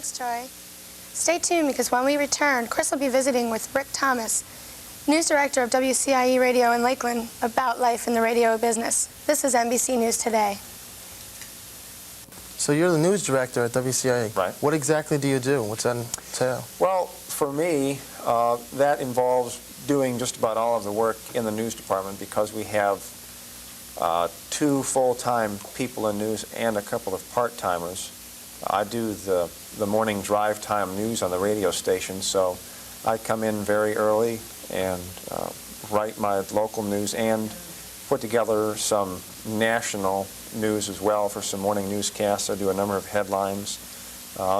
Thanks, Troy. Stay tuned because when we return, Chris will be visiting with Rick Thomas, news director of WCIE Radio in Lakeland, about life in the radio business. This is NBC News Today. So you're the news director at WCIE. Right. What exactly do you do? What's that entail? Well, for me, that involves doing just about all of the work in the news department because we have 2 full-time people in news and a couple of part-timers. I do the morning drive time news on the radio station, so I come in very early and write my local news and put together some national news as well for some morning newscasts. I do a number of headlines,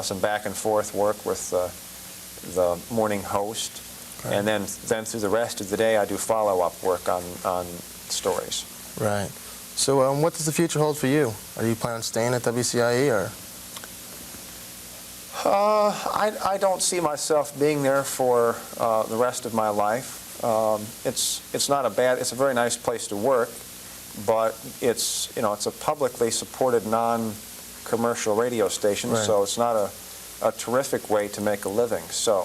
some back and forth work with the morning host, right. And then through the rest of the day I do follow-up work on stories. Right. So what does the future hold for you? Are you planning on staying at WCIE or? I don't see myself being there for the rest of my life. It's not a bad. It's a very nice place to work, but it's a publicly supported non-commercial radio station, right. So it's not a terrific way to make a living. So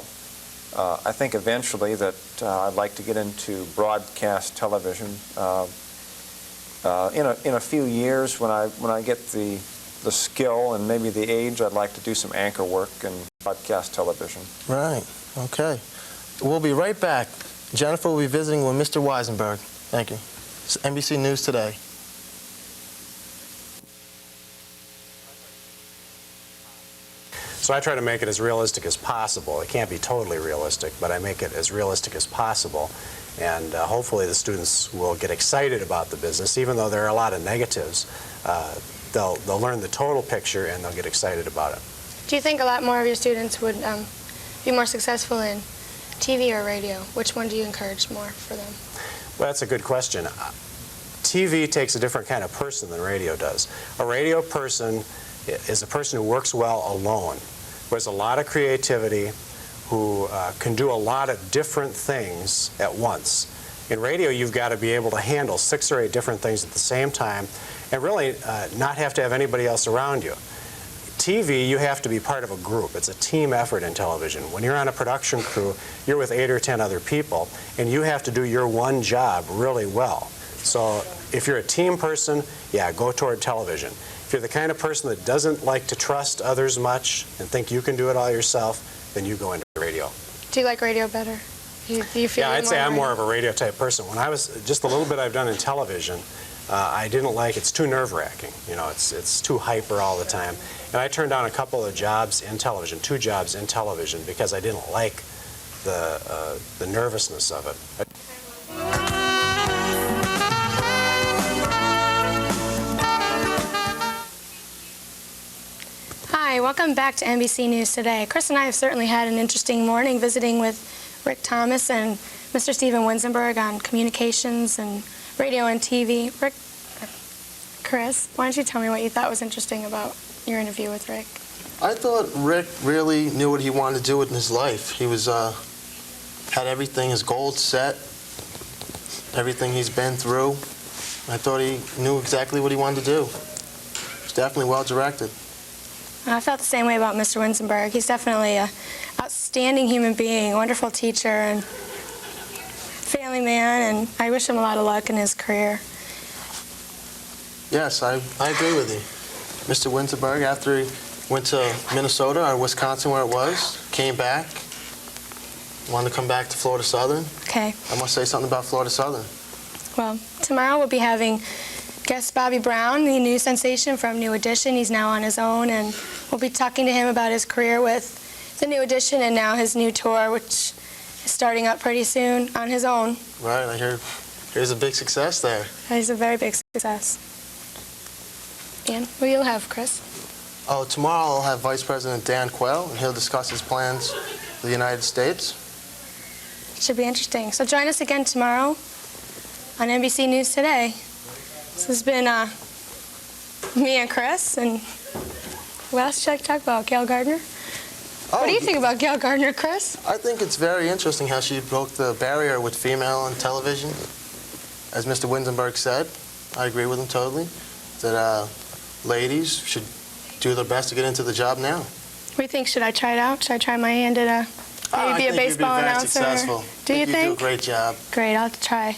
I think eventually that I'd like to get into broadcast television. In a few years, when I get the skill and maybe the age, I'd like to do some anchor work in broadcast television. Right. Okay. We'll be right back. Jennifer will be visiting with Mr. Winzenburg. Thank you. It's NBC News Today. So I try to make it as realistic as possible. It can't be totally realistic, but I make it as realistic as possible. And hopefully the students will get excited about the business, even though there are a lot of negatives. They'll learn the total picture and they'll get excited about it. Do you think a lot more of your students would be more successful in TV or radio? Which one do you encourage more for them? Well, that's a good question. TV takes a different kind of person than radio does. A radio person is a person who works well alone, who has a lot of creativity, who can do a lot of different things at once. In radio, you've got to be able to handle 6 or 8 different things at the same time and really not have to have anybody else around you. TV, you have to be part of a group. It's a team effort in television. When you're on a production crew, you're with 8 or 10 other people, and you have to do your one job really well. So if you're a team person, yeah, go toward television. If you're the kind of person that doesn't like to trust others much and think you can do it all yourself, then you go into radio. Do you like radio better? Do you feel yeah, I'd say I'm more of a radio type person. When I was, just a little bit I've done in television, I didn't like, it's too nerve-wracking. You know, it's too hyper all the time. And I turned down a couple of jobs in television, 2 jobs in television, because I didn't like the nervousness of it. Hi, welcome back to NBC News Today. Chris and I have certainly had an interesting morning visiting with Rick Thomas and Mr. Stephen Winzenburg on communications and radio and TV. Rick, Chris, why don't you tell me what you thought was interesting about your interview with Rick? I thought Rick really knew what he wanted to do in his life. He was had everything, his goals set, everything he's been through. I thought he knew exactly what he wanted to do. He's definitely well directed. I felt the same way about Mr. Winzenburg. He's definitely an outstanding human being, a wonderful teacher, and family man, and I wish him a lot of luck in his career. Yes, I agree with you. Mr. Winzenburg, after he went to Minnesota or Wisconsin where it was, came back, wanted to come back to Florida Southern. Okay. I must say something about Florida Southern. Well, tomorrow we'll be having guest Bobby Brown, the new sensation from New Edition. He's now on his own, and we'll be talking to him about his career with the New Edition and now his new tour, which is starting up pretty soon on his own. Right, I hear there's a big success there. He's a very big success. And who you'll have, Chris? Oh, tomorrow I'll have Vice President Dan Quayle, and he'll discuss his plans for the United States. Should be interesting. So join us again tomorrow on NBC News Today. This has been me and Chris, and who else should I talk about? Gail Gardner? What do you think about Gail Gardner, Chris? I think it's very interesting how she broke the barrier with female on television. As Mr. Winzenburg said, I agree with him totally, that ladies should do their best to get into the job now. What do you think? Should I try it out? Should I try my hand at a I maybe be a think baseball you'd be very announcer? successful. Do you You do a think? great job. Great, I'll have to try.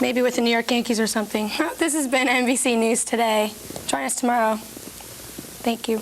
Maybe with the New York Yankees or something. This has been NBC News Today. Join us tomorrow. Thank you.